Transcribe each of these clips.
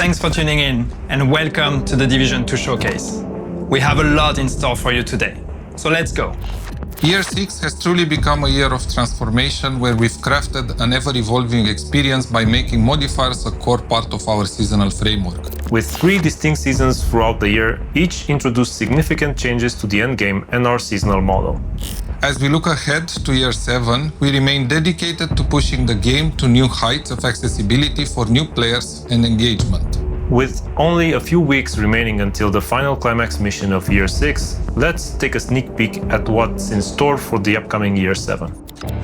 Thanks for tuning in and welcome to the Division 2 Showcase. We have a lot in store for you today, so let's go. Year 6 has truly become a year of transformation where we've crafted an ever-evolving experience by making modifiers a core part of our seasonal framework. With 3 distinct seasons throughout the year, each introduced significant changes to the endgame and our seasonal model. As we look ahead to Year 7, we remain dedicated to pushing the game to new heights of accessibility for new players and engagement. With only a few weeks remaining until the final climax mission of Year 6, let's take a sneak peek at what's in store for the upcoming Year 7.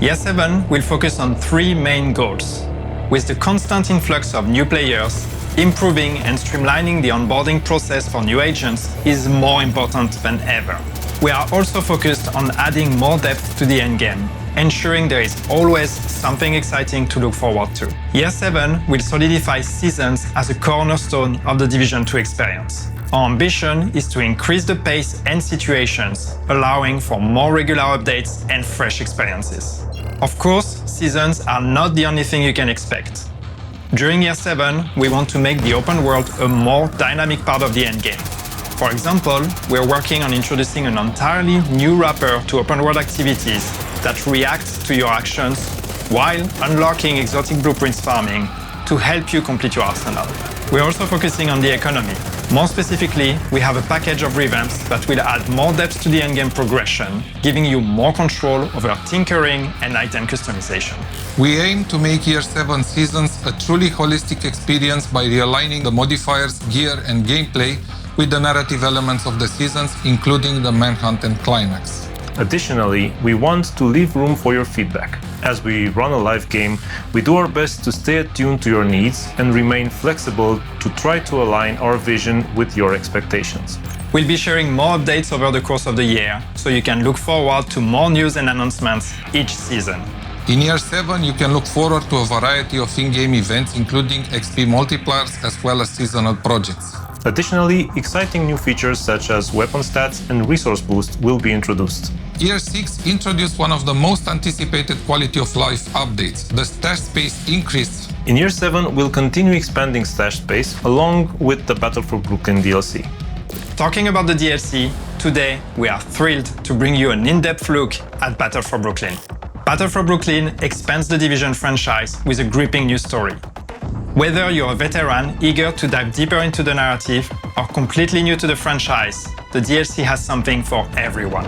Year 7 will focus on 3 main goals. With the constant influx of new players, improving and streamlining the onboarding process for new agents is more important than ever. We are also focused on adding more depth to the endgame, ensuring there is always something exciting to look forward to. Year 7 will solidify seasons as a cornerstone of the Division 2 experience. Our ambition is to increase the pace and situations, allowing for more regular updates and fresh experiences. Of course, seasons are not the only thing you can expect. During Year 7, we want to make the open world a more dynamic part of the endgame. For example, we're working on introducing an entirely new wrapper to open world activities that react to your actions while unlocking exotic blueprints farming to help you complete your arsenal. We're also focusing on the economy. More specifically, we have a package of revamps that will add more depth to the endgame progression, giving you more control over tinkering and item customization. We aim to make Year 7 seasons a truly holistic experience by realigning the modifiers, gear, and gameplay with the narrative elements of the seasons, including the Manhunt and Climax. Additionally, we want to leave room for your feedback. As we run a live game, we do our best to stay attuned to your needs and remain flexible to try to align our vision with your expectations. We'll be sharing more updates over the course of the year, so you can look forward to more news and announcements each season. In Year 7, you can look forward to a variety of in-game events, including XP multipliers as well as seasonal projects. Additionally, exciting new features such as weapon stats and resource boost will be introduced. Year 6 introduced one of the most anticipated quality of life updates, the stash space increase. In Year 7, we'll continue expanding stash space along with the Battle for Brooklyn DLC. Talking about the DLC, today we are thrilled to bring you an in-depth look at Battle for Brooklyn. Battle for Brooklyn expands the Division franchise with a gripping new story. Whether you're a veteran eager to dive deeper into the narrative or completely new to the franchise, the DLC has something for everyone.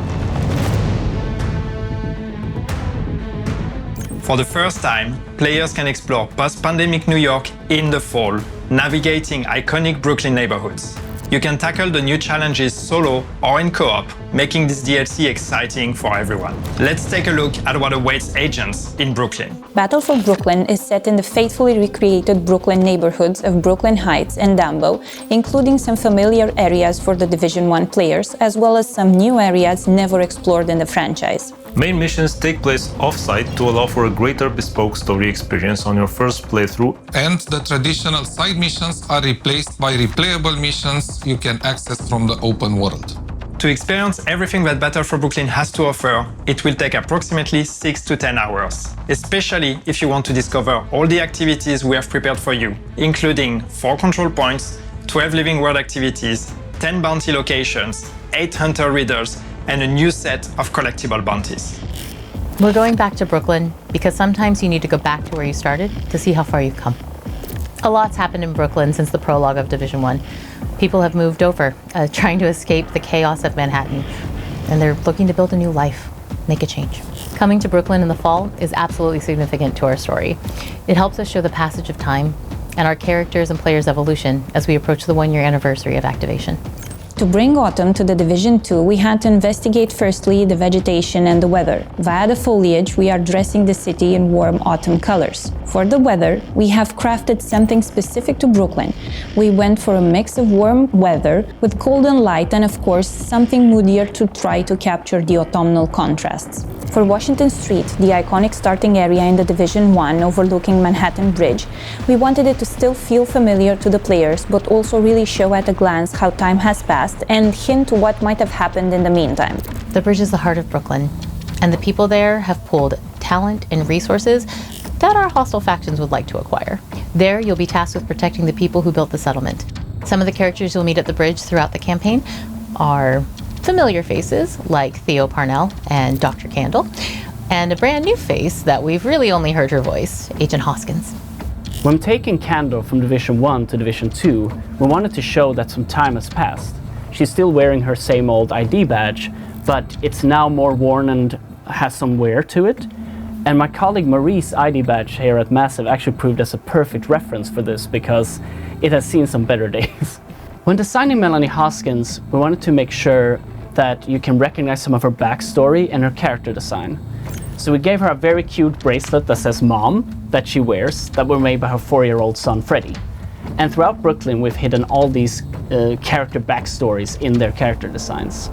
For the first time, players can explore post-pandemic New York in the fall, navigating iconic Brooklyn neighborhoods. You can tackle the new challenges solo or in co-op, making this DLC exciting for everyone. Let's take a look at what awaits agents in Brooklyn. Battle for Brooklyn is set in the faithfully recreated Brooklyn neighborhoods of Brooklyn Heights and Dumbo, including some familiar areas for the Division 1 players, as well as some new areas never explored in the franchise. Main missions take place off-site to allow for a greater bespoke story experience on your first playthrough. And the traditional side missions are replaced by replayable missions you can access from the open world. To experience everything that Battle for Brooklyn has to offer, it will take approximately 6 to 10 hours, especially if you want to discover all the activities we have prepared for you, including 4 control points, 12 living world activities, 10 bounty locations, 8 hunter readers, and a new set of collectible bounties. We're going back to Brooklyn because sometimes you need to go back to where you started to see how far you've come. A lot's happened in Brooklyn since the prologue of Division 1. People have moved over, trying to escape the chaos of Manhattan, and they're looking to build a new life, make a change. Coming to Brooklyn in the fall is absolutely significant to our story. It helps us show the passage of time and our characters' and players' evolution as we approach the 1-year anniversary of activation. To bring autumn to the Division 2, we had to investigate firstly the vegetation and the weather. Via the foliage, we are dressing the city in warm autumn colors. For the weather, we have crafted something specific to Brooklyn. We went for a mix of warm weather with cold and light, and of course, something moodier to try to capture the autumnal contrasts. For Washington Street, the iconic starting area in the Division 1 overlooking Manhattan Bridge, we wanted it to still feel familiar to the players, but also really show at a glance how time has passed and hint to what might have happened in the meantime. The bridge is the heart of Brooklyn, and the people there have pulled talent and resources that our hostile factions would like to acquire. There, you'll be tasked with protecting the people who built the settlement. Some of the characters you'll meet at the bridge throughout the campaign are familiar faces like Theo Parnell and Dr. Candle, and a brand new face that we've really only heard her voice, Agent Hoskins. When taking Candle from Division 1 to Division 2, we wanted to show that some time has passed. She's still wearing her same old ID badge, but it's now more worn and has some wear to it. And my colleague Marie's ID badge here at Massive actually proved as a perfect reference for this because it has seen some better days. When designing Melanie Hoskins, we wanted to make sure that you can recognize some of her backstory and her character design. So we gave her a very cute bracelet that says Mom that she wears that were made by her 4-year-old son Freddie. And throughout Brooklyn, we've hidden all these character backstories in their character designs.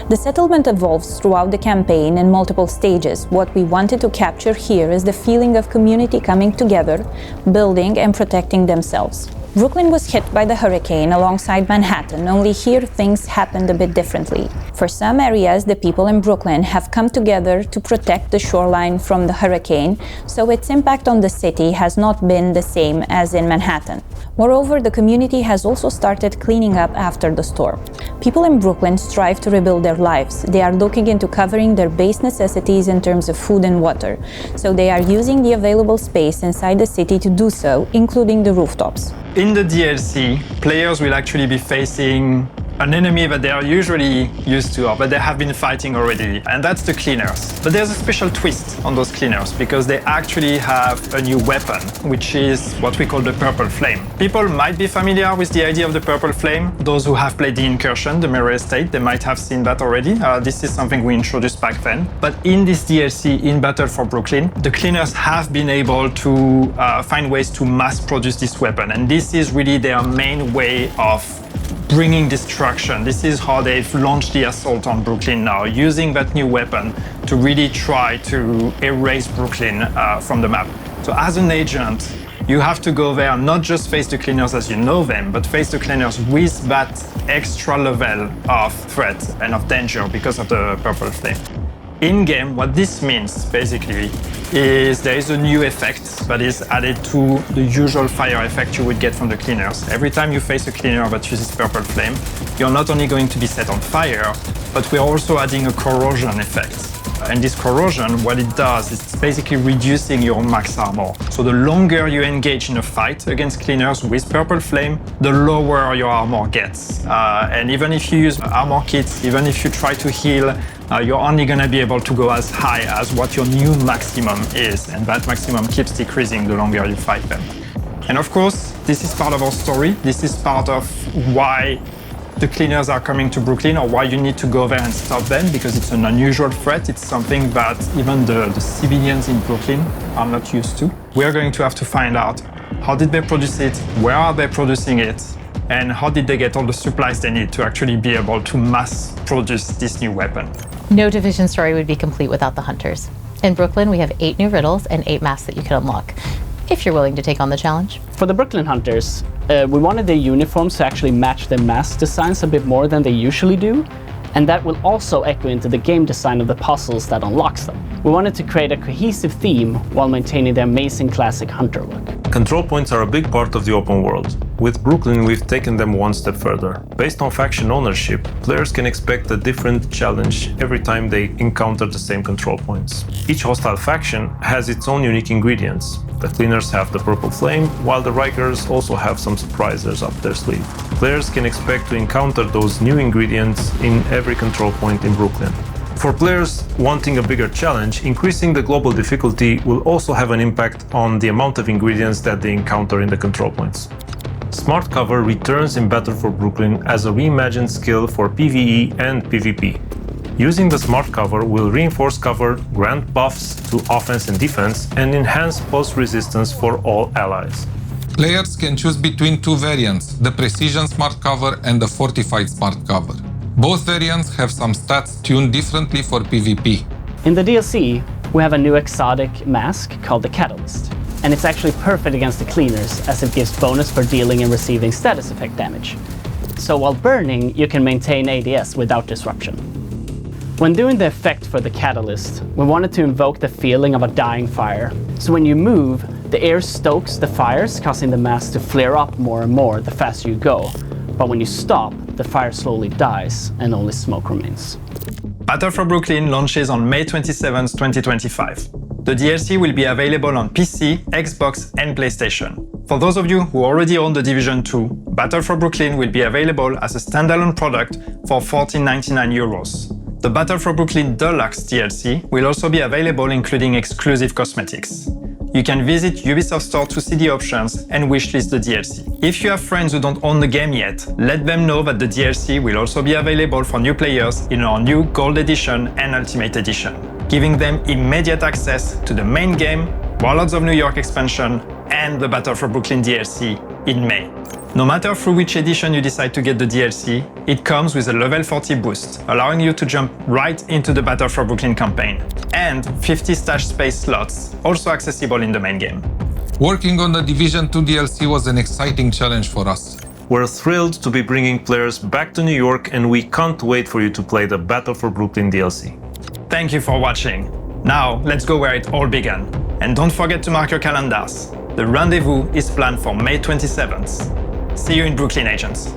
The settlement evolves throughout the campaign in multiple stages. What we wanted to capture here is the feeling of community coming together, building and protecting themselves. Brooklyn was hit by the hurricane alongside Manhattan, only here things happened a bit differently. For some areas, the people in Brooklyn have come together to protect the shoreline from the hurricane, so its impact on the city has not been the same as in Manhattan. Moreover, the community has also started cleaning up after the storm. People in Brooklyn strive to rebuild their lives. They are looking into covering their base necessities in terms of food and water, so they are using the available space inside the city to do so, including the rooftops. In the DLC, players will actually be facing an enemy that they are usually used to or that they have been fighting already, and that's the cleaners. But there's a special twist on those cleaners because they actually have a new weapon, which is what we call the Purple Flame. People might be familiar with the idea of the Purple Flame. Those who have played the Incursion, the Mirror Estate, they might have seen that already. This is something we introduced back then. But in this DLC, in Battle for Brooklyn, the cleaners have been able to find ways to mass produce this weapon, and this is really their main way of bringing destruction. This is how they've launched the assault on Brooklyn now, using that new weapon to really try to erase Brooklyn from the map. So as an agent, you have to go there, not just face the cleaners as you know them, but face the cleaners with that extra level of threat and of danger because of the Purple Flame. In-game, what this means, basically, is there is a new effect that is added to the usual fire effect you would get from the cleaners. Every time you face a cleaner that uses Purple Flame, you're not only going to be set on fire, but we're also adding a corrosion effect. And this corrosion, what it does, is basically reducing your max armor. So the longer you engage in a fight against cleaners with Purple Flame, the lower your armor gets. And even if you use armor kits, even if you try to heal, you're only going to be able to go as high as what your new maximum is. And that maximum keeps decreasing the longer you fight them. And of course, this is part of our story. This is part of why the cleaners are coming to Brooklyn, or why you need to go there and stop them, because it's an unusual threat. It's something that even the civilians in Brooklyn are not used to. We are going to have to find out how did they produce it, where are they producing it, and how did they get all the supplies they need to actually be able to mass produce this new weapon. No Division story would be complete without the Hunters. In Brooklyn, we have 8 new riddles and 8 masks that you can unlock, if you're willing to take on the challenge. For the Brooklyn Hunters, we wanted their uniforms to actually match their mask designs a bit more than they usually do, and that will also echo into the game design of the puzzles that unlocks them. We wanted to create a cohesive theme while maintaining the amazing classic Hunter look. Control points are a big part of the open world. With Brooklyn, we've taken them one step further. Based on faction ownership, players can expect a different challenge every time they encounter the same control points. Each hostile faction has its own unique ingredients. The cleaners have the Purple Flame, while the Rikers also have some surprises up their sleeve. Players can expect to encounter those new ingredients in every control point in Brooklyn. For players wanting a bigger challenge, increasing the global difficulty will also have an impact on the amount of ingredients that they encounter in the control points. Smart Cover returns in Battle for Brooklyn as a reimagined skill for PvE and PvP. Using the Smart Cover will reinforce cover, grant buffs to offense and defense, and enhance pulse resistance for all allies. Players can choose between 2 variants, the Precision Smart Cover and the Fortified Smart Cover. Both variants have some stats tuned differently for PvP. In the DLC, we have a new exotic mask called the Catalyst, and it's actually perfect against the cleaners as it gives bonus for dealing and receiving status effect damage. So while burning, you can maintain ADS without disruption. When doing the effect for the Catalyst, we wanted to invoke the feeling of a dying fire. So when you move, The air stokes the fires, causing the mass to flare up more and more the faster you go. But when you stop, the fire slowly dies and only smoke remains. Battle for Brooklyn launches on May 27, 2025. The DLC will be available on PC, Xbox, and PlayStation. For those of you who already own The Division 2, Battle for Brooklyn will be available as a standalone product for €14.99. The Battle for Brooklyn Deluxe DLC will also be available, including exclusive cosmetics. You can visit Ubisoft Store to see the options and wishlist the DLC. If you have friends who don't own the game yet, let them know that the DLC will also be available for new players in our new Gold Edition and Ultimate Edition, giving them immediate access to the main game, Warlords of New York expansion, and the Battle for Brooklyn DLC in May. No matter through which edition you decide to get the DLC, it comes with a level 40 boost, allowing you to jump right into the Battle for Brooklyn campaign, and 50 stash space slots, also accessible in the main game. Working on the Division 2 DLC was an exciting challenge for us. We're thrilled to be bringing players back to New York, and we can't wait for you to play the Battle for Brooklyn DLC. Thank you for watching. Now, let's go where it all began. And don't forget to mark your calendars. The rendezvous is planned for May 27th. See you in Brooklyn, agents.